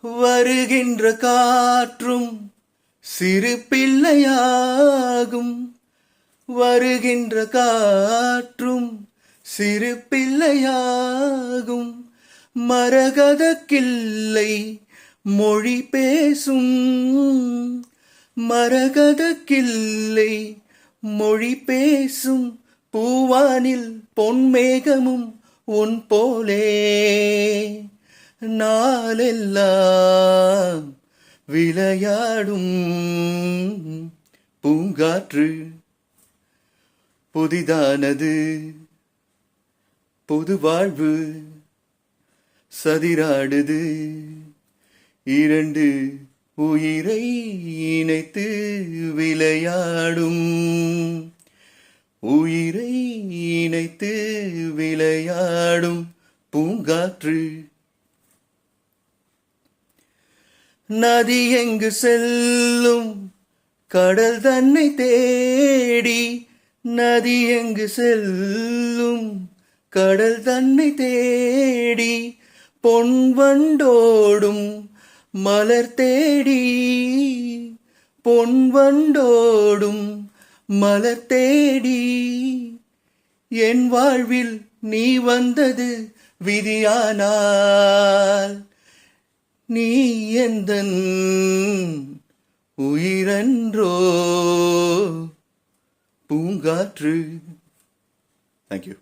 வருகின்ற காற்றும் சிறு பிள்ளையாகும். வருகின்ற காற்றும் சிறு பிள்ளையாகும். மரகத கிள்ளை மொழி பேசும். மரகத கிள்ளை மொழி பேசும். பூவானில் பொன்மேகமும் உன் போலே நாளெல்லாம் விளையாடும். பூங்காற்று புதிதானது, புது வாழ்வு சதிராடுது. இரண்டு உயிரை இணைத்து விளையாடும். உயிரை இணைத்து விளையாடும் பூங்காற்று. நதி எங்கு செல்லும் கடல் தன்னை தேடி. நதி எங்கு செல்லும் கடல் தன்னை தேடி. பொன் வண்டோடும் மலர் தேடி. பொன் வண்டோடும் மலர் தேடி. என் வாழ்வில் நீ வந்தது விதியானால் நீ எந்தன் உயிரன்றோ பூங்காற்று. தேங்க்யூ.